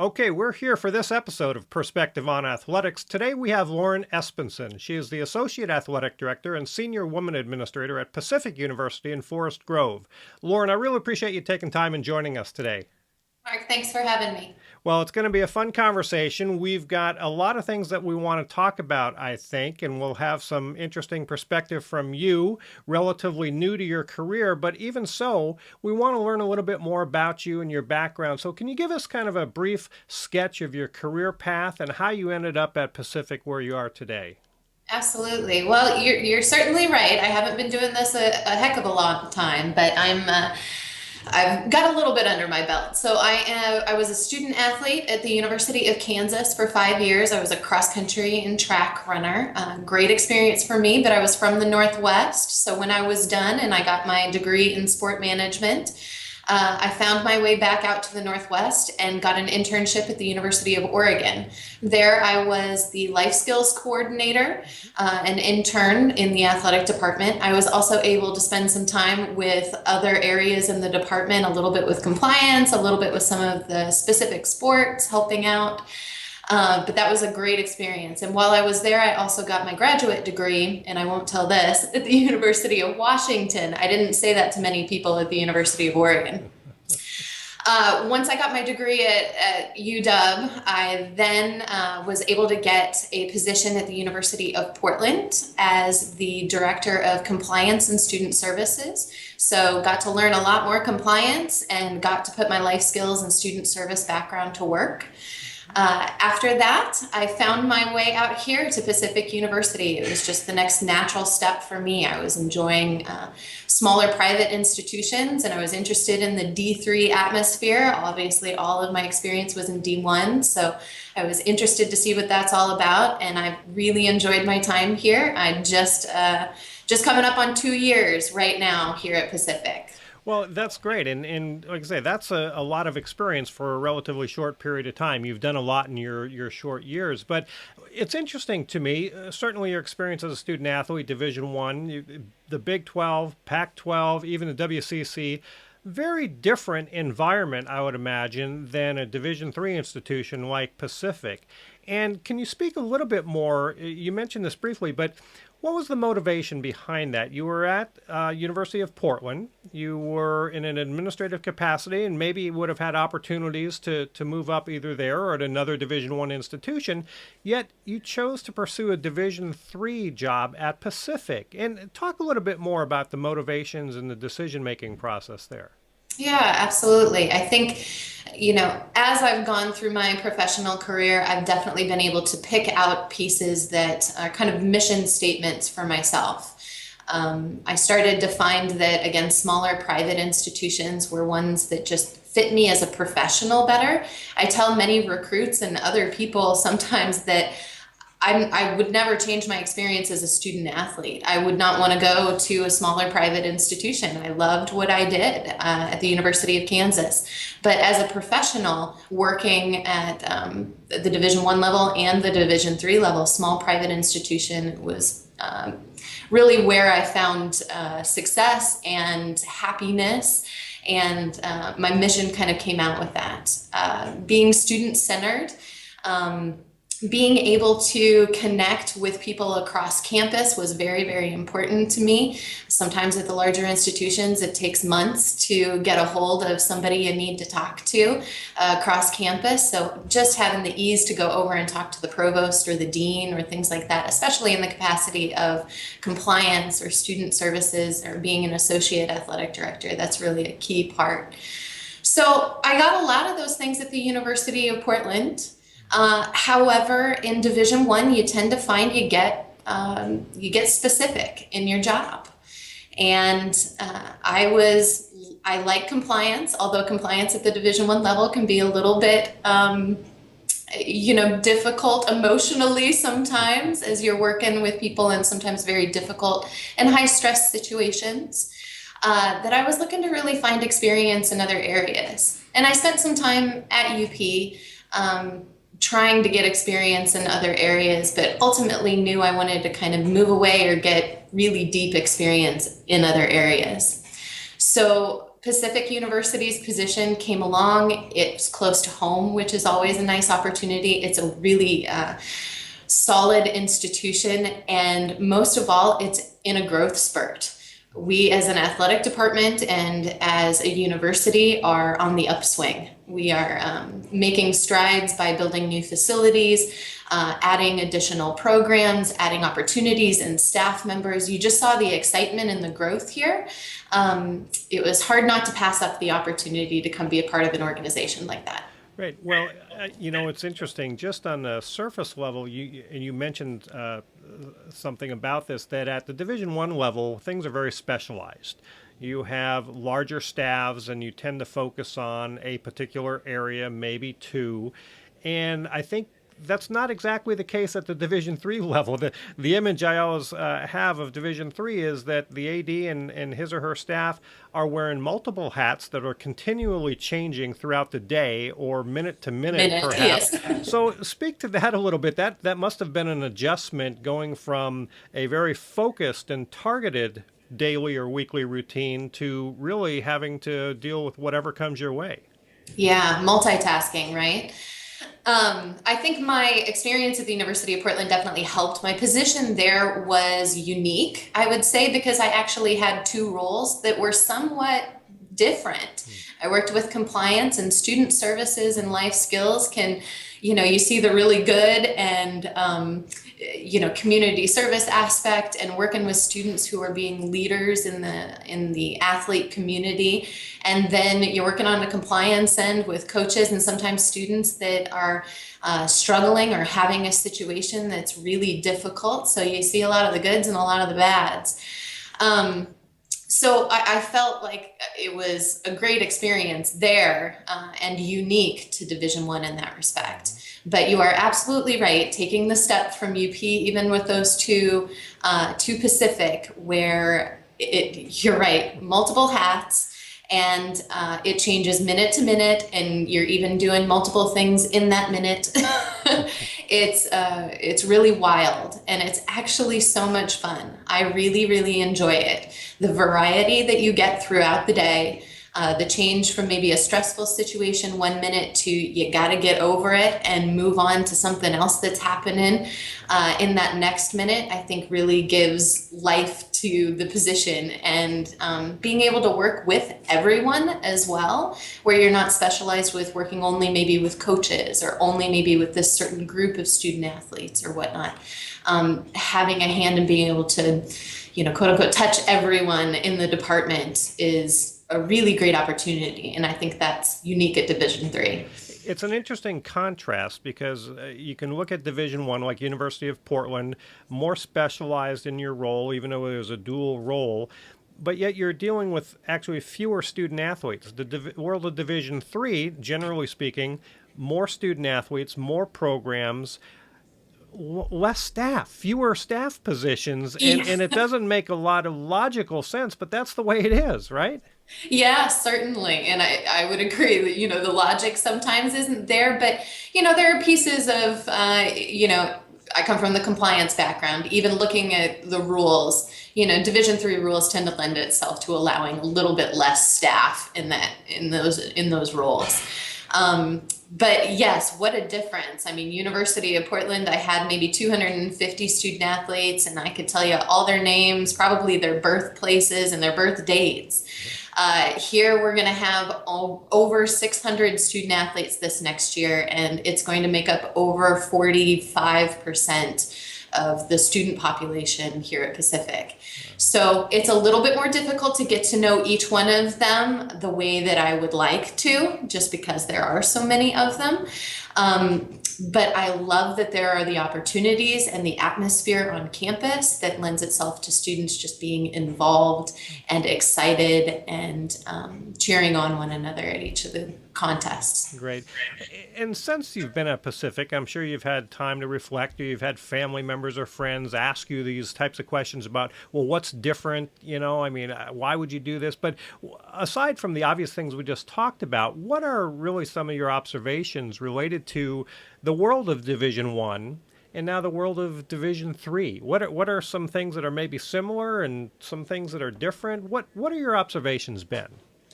Okay, we're here for this episode of Perspective on Athletics. Today we have Lauren Esbensen. She is the Associate Athletic Director and Senior Woman Administrator at Pacific University in Forest Grove. Lauren, I really appreciate you taking time and joining us today. Mark, thanks for having me. Well, it's going to be a fun conversation. We've got a lot of things that we want to talk about, I think, and we'll have some interesting perspective from you, relatively new to your career. But even so, we want to learn a little bit more about you and your background. So can you give us kind of a brief sketch of your career path and how you ended up at Pacific where you are today? Absolutely. Well, you're certainly right. I haven't been doing this a heck of a long time, but I've got a little bit under my belt. So I was a student athlete at the University of Kansas for 5 years. I was a cross country and track runner. Great experience for me, but I was from the Northwest. So when I was done and I got my degree in sport management, I found my way back out to the Northwest and got an internship at the University of Oregon. There I was the life skills coordinator, an intern in the athletic department. I was also able to spend some time with other areas in the department, a little bit with compliance, a little bit with some of the specific sports, helping out. But that was a great experience. And while I was there, I also got my graduate degree, and I won't tell this, at the University of Washington. I didn't say that to many people at the University of Oregon. Once I got my degree at UW, I then was able to get a position at the University of Portland as the Director of Compliance and Student Services. So got to learn a lot more compliance and got to put my life skills and student service background to work. After that, I found my way out here to Pacific University. It was just the next natural step for me. I was enjoying smaller private institutions, and I was interested in the D3 atmosphere. Obviously, all of my experience was in D1, so I was interested to see what that's all about, and I really enjoyed my time here. I just coming up on 2 years right now here at Pacific. Well, that's great. And like I say, that's a lot of experience for a relatively short period of time. You've done a lot in your short years. But it's interesting to me, certainly your experience as a student athlete, Division One, the Big 12, Pac-12, even the WCC, very different environment, I would imagine, than a Division Three institution like Pacific. And can you speak a little bit more? You mentioned this briefly, but what was the motivation behind that? You were at University of Portland. You were in an administrative capacity, and maybe you would have had opportunities to move up either there or at another Division One institution. Yet you chose to pursue a Division Three job at Pacific. And talk a little bit more about the motivations and the decision-making process there. Yeah, absolutely. I think, as I've gone through my professional career, I've definitely been able to pick out pieces that are kind of mission statements for myself. I started to find that, again, smaller private institutions were ones that just fit me as a professional better. I tell many recruits and other people sometimes that I would never change my experience as a student athlete. I would not want to go to a smaller private institution. I loved what I did at the University of Kansas. But as a professional working at the Division One level and the Division Three level, small private institution was really where I found success and happiness. And my mission kind of came out with that. Being student-centered, being able to connect with people across campus was very, very important to me. Sometimes at the larger institutions, it takes months to get a hold of somebody you need to talk to across campus. So just having the ease to go over and talk to the provost or the dean or things like that, especially in the capacity of compliance or student services or being an associate athletic director, that's really a key part. So I got a lot of those things at the University of Portland. However, in Division One, you tend to find you get specific in your job, and I like compliance. Although compliance at the Division One level can be a little bit, difficult emotionally sometimes as you're working with people in sometimes very difficult and high stress situations. That I was looking to really find experience in other areas, and I spent some time at UP. Trying to get experience in other areas, but ultimately knew I wanted to kind of move away or get really deep experience in other areas. So Pacific University's position came along. It's close to home, which is always a nice opportunity. It's a really solid institution, and most of all, it's in a growth spurt. We, as an athletic department and as a university, are on the upswing. We are making strides by building new facilities, adding additional programs, adding opportunities and staff members. You just saw the excitement and the growth here. It was hard not to pass up the opportunity to come be a part of an organization like that. Right. Well, it's interesting. Just on the surface level, you mentioned something about this, that at the Division One level, things are very specialized. You have larger staffs, and you tend to focus on a particular area, maybe two. And I think that's not exactly the case at the Division Three level. The image I always have of Division Three is that the AD and his or her staff are wearing multiple hats that are continually changing throughout the day or minute to minute, perhaps. Yes. So speak to that a little bit. That must have been an adjustment going from a very focused and targeted daily or weekly routine to really having to deal with whatever comes your way. Yeah, multitasking, right? I think my experience at the University of Portland definitely helped. My position there was unique, I would say, because I actually had two roles that were somewhat different. I worked with compliance and student services and life skills. You see the really good and, community service aspect, and working with students who are being leaders in the athlete community. And then you're working on the compliance end with coaches and sometimes students that are struggling or having a situation that's really difficult. So you see a lot of the goods and a lot of the bads. So I felt like it was a great experience there and unique to Division One in that respect. But you are absolutely right. Taking the step from UP, even with those two to Pacific, where you're right, multiple hats. And it changes minute to minute, and you're even doing multiple things in that minute. It's really wild, and it's actually so much fun. I really, really enjoy it. The variety that you get throughout the day, the change from maybe a stressful situation 1 minute to you got to get over it and move on to something else that's happening in that next minute, I think really gives life to the position. And being able to work with everyone as well, where you're not specialized with working only maybe with coaches or only maybe with this certain group of student athletes or whatnot. Having a hand in being able to, quote unquote, touch everyone in the department is a really great opportunity, and I think that's unique at Division Three. It's an interesting contrast because you can look at Division One, like University of Portland, more specialized in your role, even though there's a dual role, but yet you're dealing with actually fewer student athletes. The world of Division Three, generally speaking, more student athletes, more programs, less staff, fewer staff positions, and it doesn't make a lot of logical sense, but that's the way it is, right? Yeah, certainly. And I would agree that, the logic sometimes isn't there, but, there are pieces of, I come from the compliance background, even looking at the rules, Division Three rules tend to lend itself to allowing a little bit less staff in those roles. But yes, what a difference. I mean, University of Portland, I had maybe 250 student athletes, and I could tell you all their names, probably their birthplaces and their birth dates. Here we're going to have over 600 student athletes this next year, and it's going to make up over 45% of the student population here at Pacific. So it's a little bit more difficult to get to know each one of them the way that I would like to, just because there are so many of them. But I love that there are the opportunities and the atmosphere on campus that lends itself to students just being involved and excited and cheering on one another at each of the contests. Great. And since you've been at Pacific, I'm sure you've had time to reflect, or you've had family members or friends ask you these types of questions about, well, what's different? Why would you do this? But aside from the obvious things we just talked about, what are really some of your observations related to the world of Division One and now the world of Division Three? What are some things that are maybe similar and some things that are different? What are your observations been?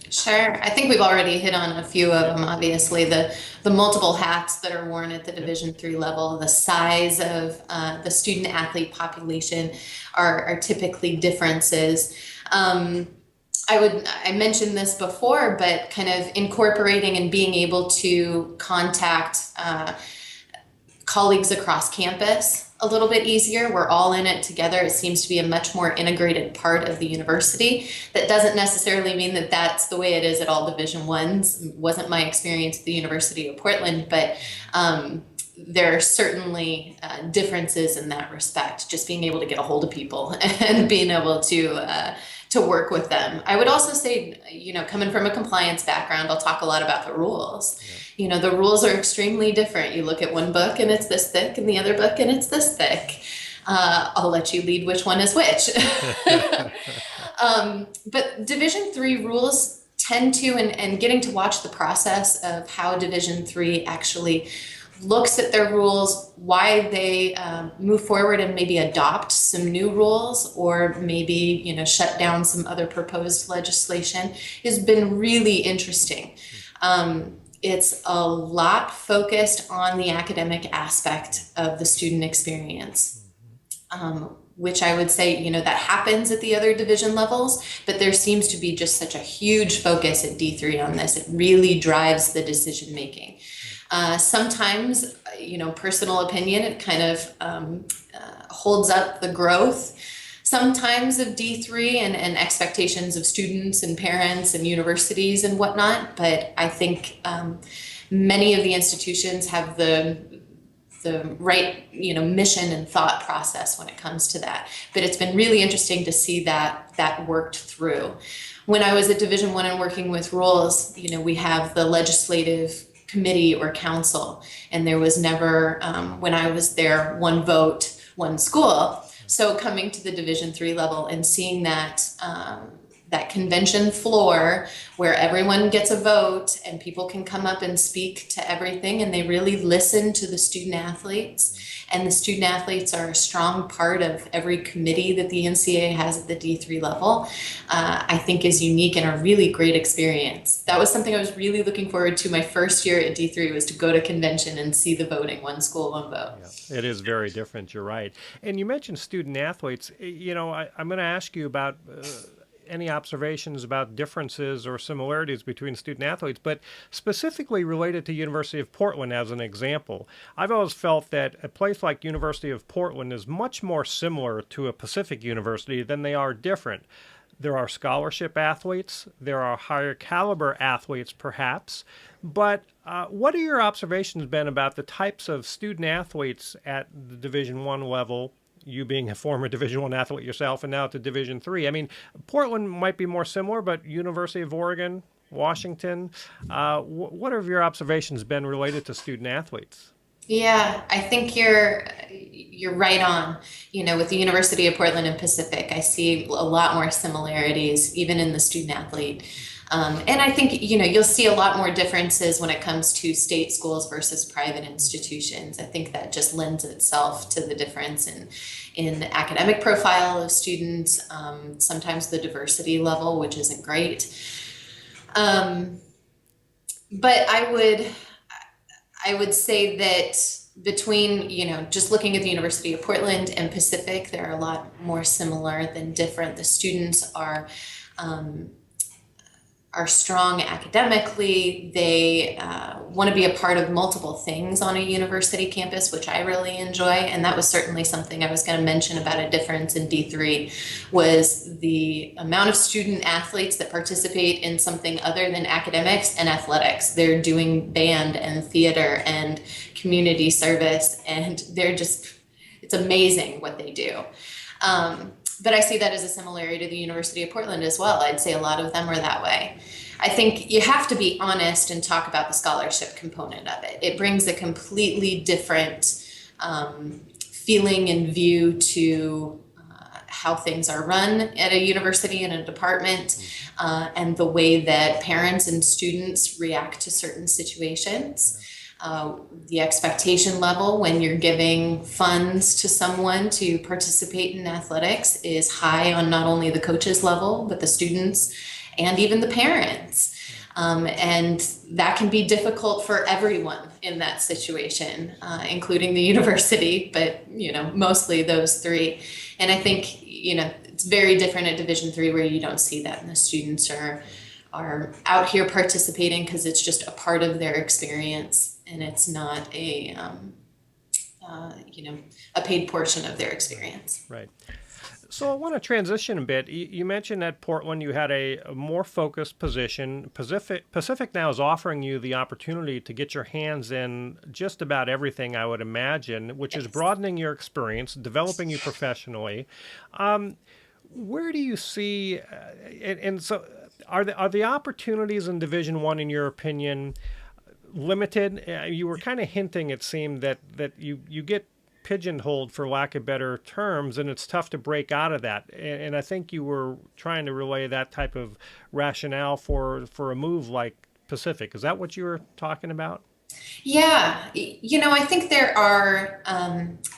Sure. I think we've already hit on a few of them. Obviously, the multiple hats that are worn at the Yep. Division III level, the size of the student athlete population are typically differences. Um, I mentioned this before, but kind of incorporating and being able to contact colleagues across campus a little bit easier. We're all in it together. It seems to be a much more integrated part of the university. That doesn't necessarily mean that that's the way it is at all Division Ones. It wasn't my experience at the University of Portland, but there are certainly differences in that respect. Just being able to get a hold of people and being able to work with them. I would also say, coming from a compliance background, I'll talk a lot about the rules. Yeah. The rules are extremely different. You look at one book and it's this thick, and the other book and it's this thick. I'll let you lead which one is which. But Division III rules tend to, and getting to watch the process of how Division III actually looks at their rules, why they move forward and maybe adopt some new rules, or maybe shut down some other proposed legislation, has been really interesting. It's a lot focused on the academic aspect of the student experience, which I would say, that happens at the other division levels, but there seems to be just such a huge focus at D3 on this. It really drives the decision making. Sometimes, personal opinion, it kind of holds up the growth sometimes of D3 and expectations of students and parents and universities and whatnot. But I think many of the institutions have the right mission and thought process when it comes to that. But it's been really interesting to see that worked through. When I was at Division I and working with rules, we have the legislative committee or council, and there was never, when I was there, one vote, one school. So coming to the Division III level and seeing that that convention floor where everyone gets a vote and people can come up and speak to everything, and they really listen to the student athletes, and the student athletes are a strong part of every committee that the NCAA has at the D3 level, I think is unique and a really great experience. That was something I was really looking forward to my first year at D3, was to go to convention and see the voting, one school, one vote. Yeah, it is very different. You're right. And you mentioned student athletes. I'm going to ask you about any observations about differences or similarities between student athletes, but specifically related to University of Portland as an example. I've always felt that a place like University of Portland is much more similar to a Pacific University than they are different. There are scholarship athletes, there are higher caliber athletes perhaps, but what are your observations been about the types of student athletes at the Division I level, you being a former Division I athlete yourself and now at the Division III? I mean, Portland might be more similar, but University of Oregon, Washington, what have your observations been related to student athletes? Yeah, I think you're right on. With the University of Portland and Pacific, I see a lot more similarities, even in the student athlete. And I think, you'll see a lot more differences when it comes to state schools versus private institutions. I think that just lends itself to the difference in the academic profile of students, sometimes the diversity level, which isn't great. But I would say that between, just looking at the University of Portland and Pacific, they're a lot more similar than different. The students are strong academically. They want to be a part of multiple things on a university campus, which I really enjoy. And that was certainly something I was going to mention about a difference in D3, was the amount of student athletes that participate in something other than academics and athletics. They're doing band and theater and community service, and it's amazing what they do. But I see that as a similarity to the University of Portland as well. I'd say a lot of them are that way. I think you have to be honest and talk about the scholarship component of it. It brings a completely different feeling and view to how things are run at a university and a department, and the way that parents and students react to certain situations. The expectation level when you're giving funds to someone to participate in athletics is high on not only the coaches level, but the students and even the parents. And that can be difficult for everyone in that situation, including the university, but, mostly those three. And I think, it's very different at Division III where you don't see that, and the students are out here participating because it's just a part of their experience, and it's not a paid portion of their experience. Right. So I want to transition a bit. You mentioned at Portland you had a more focused position. Pacific now is offering you the opportunity to get your hands in just about everything, I would imagine, which is broadening your experience, developing you professionally. Where do you see, and so are the opportunities in Division I, in your opinion, limited? You were kind of hinting, it seemed, that you get pigeonholed, for lack of better terms, and it's tough to break out of that. And I think you were trying to relay that type of rationale for a move like Pacific. Is that what you were talking about? Yeah, I think there are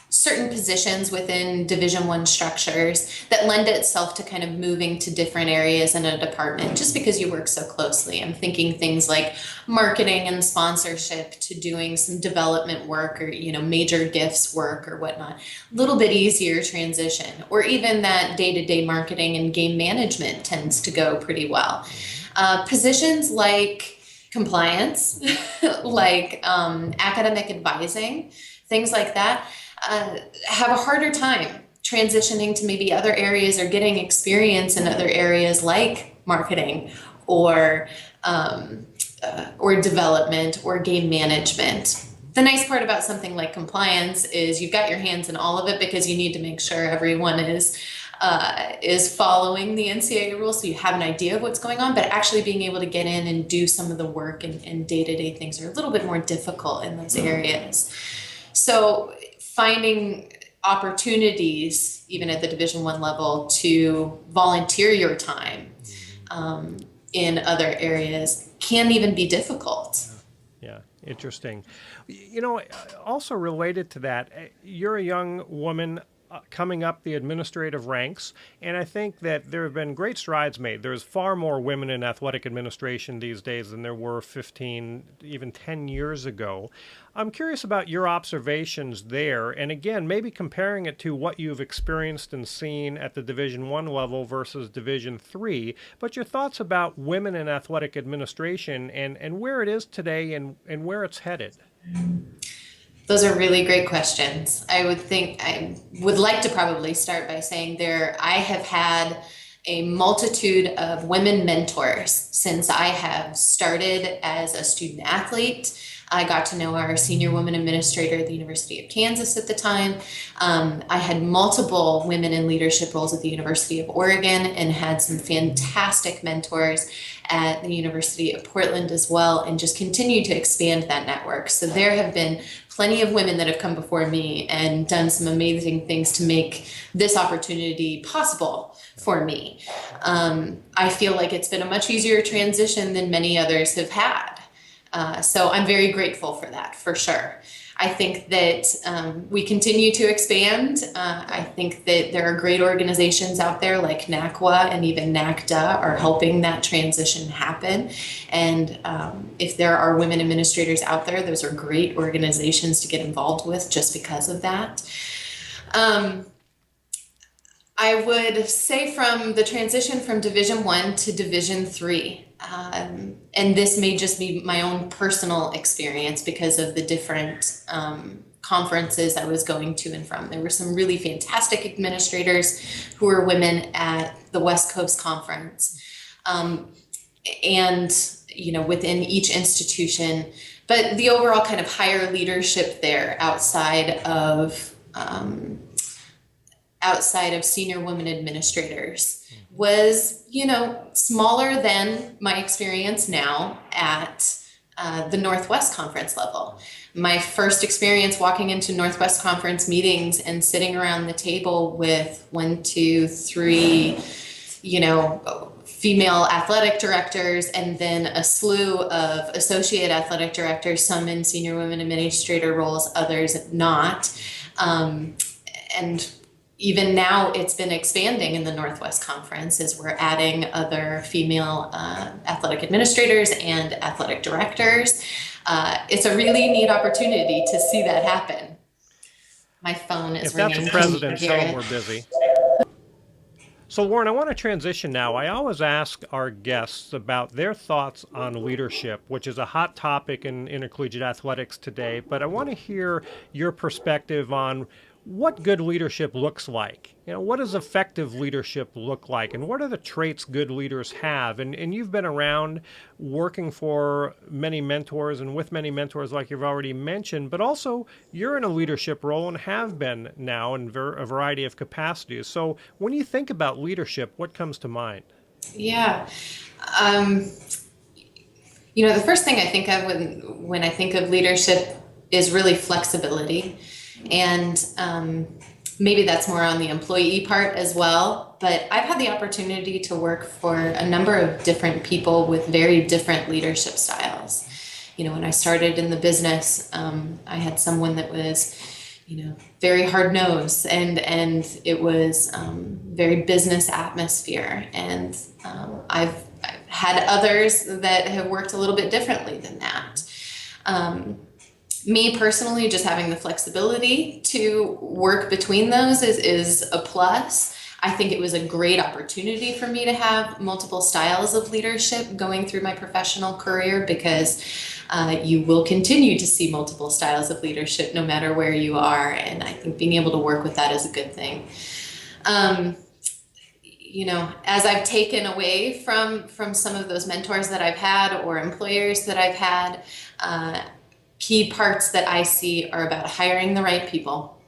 certain positions within Division I structures that lend itself to kind of moving to different areas in a department just because you work so closely. I'm thinking things like marketing and sponsorship to doing some development work or, major gifts work or whatnot. A little bit easier transition, or even that day-to-day marketing and game management tends to go pretty well. Positions like compliance, like academic advising, things like that, have a harder time transitioning to maybe other areas or getting experience in other areas like marketing or development or game management. The nice part about something like compliance is you've got your hands in all of it because you need to make sure everyone is following the NCAA rules, so you have an idea of what's going on, but actually being able to get in and do some of the work and day-to-day things are a little bit more difficult in those areas. So finding opportunities, even at the Division I level, to volunteer your time in other areas can even be difficult. Yeah, interesting. Also related to that, you're a young woman coming up the administrative ranks, and I think that there have been great strides made. There's far more women in athletic administration these days than there were 15, even 10 years ago. I'm curious about your observations there, and again, maybe comparing it to what you've experienced and seen at the Division I level versus Division III, but your thoughts about women in athletic administration and where it is today and where it's headed. Those are really great questions. I would like to probably start by saying I have had a multitude of women mentors since I have started as a student athlete. I got to know our senior woman administrator at the University of Kansas at the time. I had multiple women in leadership roles at the University of Oregon and had some fantastic mentors at the University of Portland as well, and just continue to expand that network. So there have been plenty of women that have come before me and done some amazing things to make this opportunity possible for me. I feel like it's been a much easier transition than many others have had. So I'm very grateful for that, for sure. I think that we continue to expand. I think that there are great organizations out there like NACWA and even NACDA are helping that transition happen. And if there are women administrators out there, those are great organizations to get involved with just because of that. I would say from the transition from Division I to Division III, and this may just be my own personal experience because of the different conferences I was going to and from. There were some really fantastic administrators who were women at the West Coast Conference. And, within each institution, but the overall kind of higher leadership there outside of senior women administrators was, smaller than my experience now at the Northwest Conference level. My first experience walking into Northwest Conference meetings and sitting around the table with 1, 2, 3, female athletic directors, and then a slew of associate athletic directors, some in senior women administrator roles, others not. And even now it's been expanding in the Northwest Conference as we're adding other female athletic administrators and athletic directors. It's a really neat opportunity to see that happen. My phone is If that's a ringing. president, tell him we're busy. So, Lauren, I want to transition now. I always ask our guests about their thoughts on leadership, which is a hot topic in intercollegiate athletics today. But I want to hear your perspective on what good leadership looks like. What does effective leadership look like? And what are the traits good leaders have? And you've been around working for many mentors and with many mentors, like you've already mentioned, but also you're in a leadership role and have been now in a variety of capacities. So when you think about leadership, what comes to mind? Yeah. The first thing I think of when I think of leadership is really flexibility. And maybe that's more on the employee part as well. But I've had the opportunity to work for a number of different people with very different leadership styles. When I started in the business, I had someone that was, very hard-nosed and it was very business atmosphere. And I've had others that have worked a little bit differently than that. Me personally, just having the flexibility to work between those is a plus. I think it was a great opportunity for me to have multiple styles of leadership going through my professional career, because you will continue to see multiple styles of leadership no matter where you are. And I think being able to work with that is a good thing. As I've taken away from some of those mentors that I've had or employers that I've had, key parts that I see are about hiring the right people,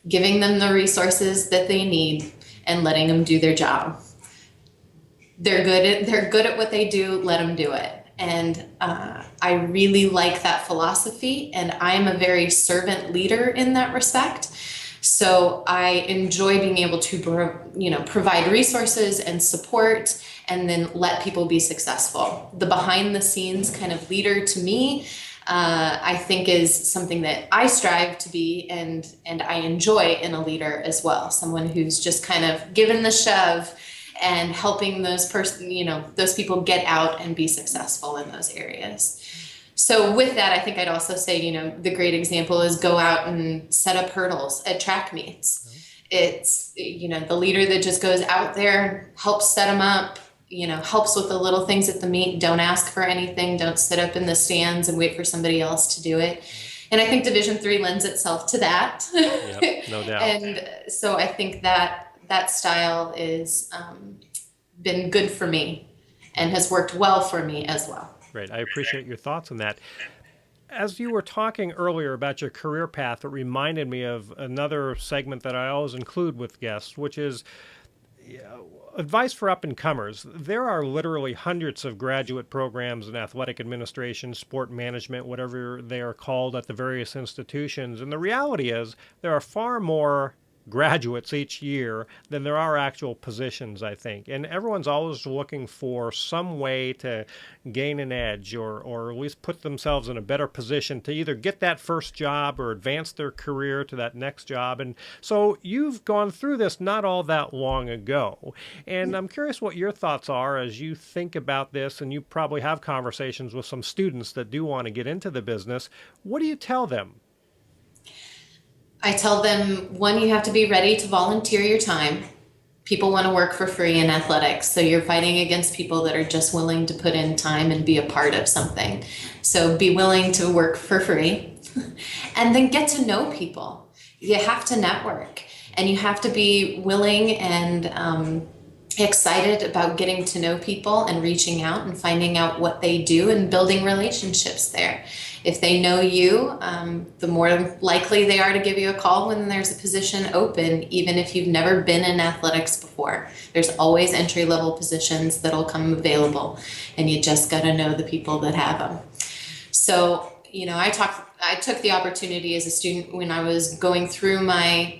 giving them the resources that they need, and letting them do their job. They're good at what they do. Let them do it. And I really like that philosophy, and I'm a very servant leader in that respect. So I enjoy being able to, provide resources and support, and then let people be successful. The behind the scenes kind of leader to me, I think is something that I strive to be, and I enjoy in a leader as well. Someone who's just kind of given the shove and helping those people get out and be successful in those areas. So with that, I think I'd also say, the great example is go out and set up hurdles at track meets. It's, the leader that just goes out there, helps set them up, helps with the little things at the meet. Don't ask for anything. Don't sit up in the stands and wait for somebody else to do it. And I think Division III lends itself to that. Yep, no doubt. And so I think that style is been good for me and has worked well for me as well. Great. I appreciate your thoughts on that. As you were talking earlier about your career path, it reminded me of another segment that I always include with guests, which is advice for up-and-comers. There are literally hundreds of graduate programs in athletic administration, sport management, whatever they are called at the various institutions. And the reality is there are far more graduates each year than there are actual positions, I think. And everyone's always looking for some way to gain an edge or at least put themselves in a better position to either get that first job or advance their career to that next job. And so you've gone through this not all that long ago. And I'm curious what your thoughts are as you think about this, and you probably have conversations with some students that do want to get into the business. What do you tell them? I tell them, one, you have to be ready to volunteer your time. People want to work for free in athletics, so you're fighting against people that are just willing to put in time and be a part of something. So be willing to work for free and then get to know people. You have to network, and you have to be willing and excited about getting to know people and reaching out and finding out what they do and building relationships there. If they know you, the more likely they are to give you a call when there's a position open, even if you've never been in athletics before. There's always entry-level positions that'll come available, and you just got to know the people that have them. So, I took the opportunity as a student when I was going through my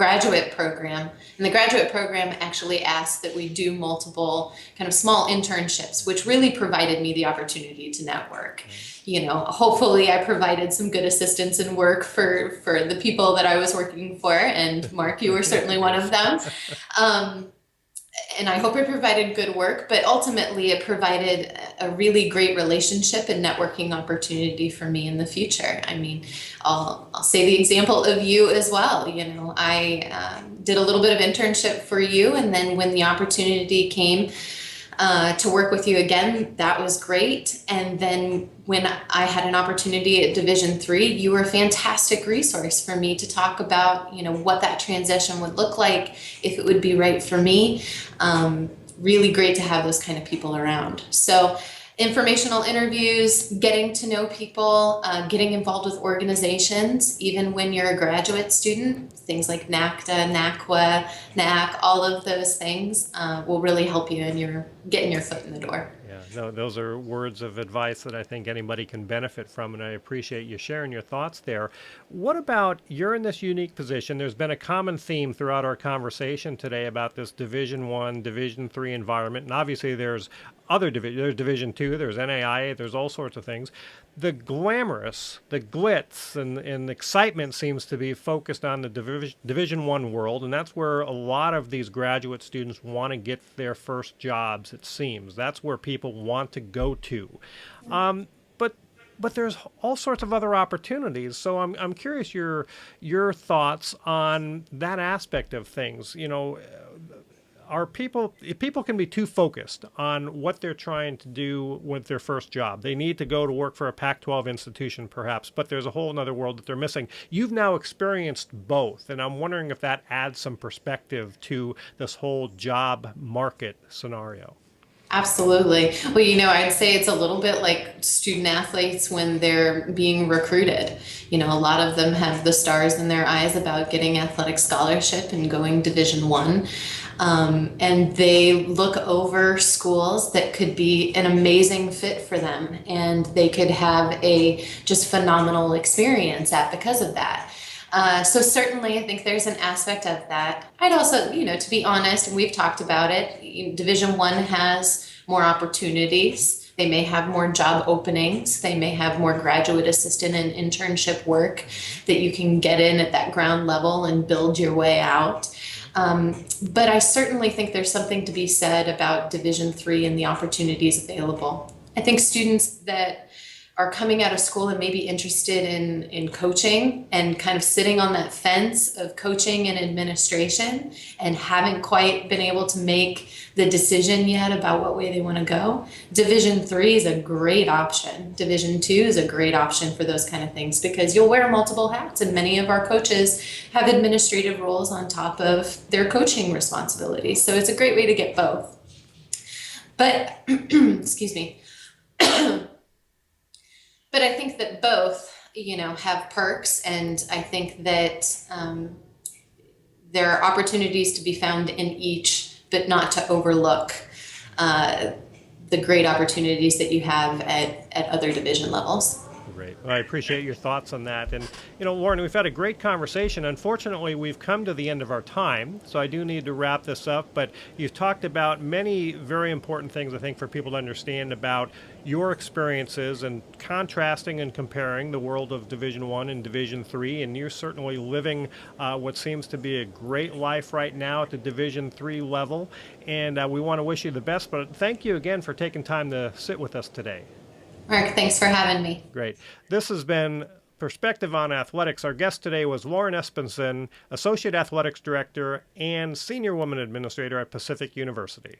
graduate program. And the graduate program actually asked that we do multiple kind of small internships, which really provided me the opportunity to network. You know, hopefully I provided some good assistance and work for the people that I was working for. And Mark, you were certainly one of them. And I hope it provided good work, but ultimately it provided a really great relationship and networking opportunity for me in the future. I mean, I'll say the example of you as well. You know, I did a little bit of internship for you, and then when the opportunity came to work with you again, that was great. And then when I had an opportunity at Division III, you were a fantastic resource for me to talk about, you know, what that transition would look like, if it would be right for me. Really great to have those kind of people around. So informational interviews, getting to know people, getting involved with organizations, even when you're a graduate student, things like NACDA, NACWA, NAC, all of those things will really help you in your getting your foot in the door. Yeah, no, those are words of advice that I think anybody can benefit from, and I appreciate you sharing your thoughts there. What about, you're in this unique position? There's been a common theme throughout our conversation today about this Division I, Division III environment, and obviously there's other there's Division II, there's NAIA, there's all sorts of things. The glamorous, the glitz, and excitement seems to be focused on the Division I world, and that's where a lot of these graduate students want to get their first jobs, it seems. That's where people want to go to. But there's all sorts of other opportunities. So I'm curious your thoughts on that aspect of things. You know, people can be too focused on what they're trying to do with their first job. They need to go to work for a Pac-12 institution, perhaps, but there's a whole other world that they're missing. You've now experienced both, and I'm wondering if that adds some perspective to this whole job market scenario. Absolutely. Well, you know, I'd say it's a little bit like student athletes when they're being recruited. You know, a lot of them have the stars in their eyes about getting athletic scholarship and going Division I. And they look over schools that could be an amazing fit for them, and they could have a just phenomenal experience at because of that. So certainly I think there's an aspect of that. I'd also, you know, to be honest, and we've talked about it, Division I has more opportunities. They may have more job openings. They may have more graduate assistant and internship work that you can get in at that ground level and build your way out. But I certainly think there's something to be said about Division III and the opportunities available. I think students that are coming out of school and maybe interested in coaching and kind of sitting on that fence of coaching and administration and haven't quite been able to make the decision yet about what way they want to go, Division III is a great option. Division II is a great option for those kind of things because you'll wear multiple hats, and many of our coaches have administrative roles on top of their coaching responsibilities. So it's a great way to get both. But, excuse me. But I think that both, you know, have perks, and I think that there are opportunities to be found in each, but not to overlook the great opportunities that you have at other division levels. Great. Well, I appreciate your thoughts on that. And, you know, Lauren, we've had a great conversation. Unfortunately, we've come to the end of our time, so I do need to wrap this up. But you've talked about many very important things, I think, for people to understand about your experiences and contrasting and comparing the world of Division I and Division III. And you're certainly living what seems to be a great life right now at the Division III level. And we want to wish you the best. But thank you again for taking time to sit with us today. Mark, thanks for having me. Great. This has been Perspective on Athletics. Our guest today was Lauren Esbensen, Associate Athletics Director and Senior Woman Administrator at Pacific University.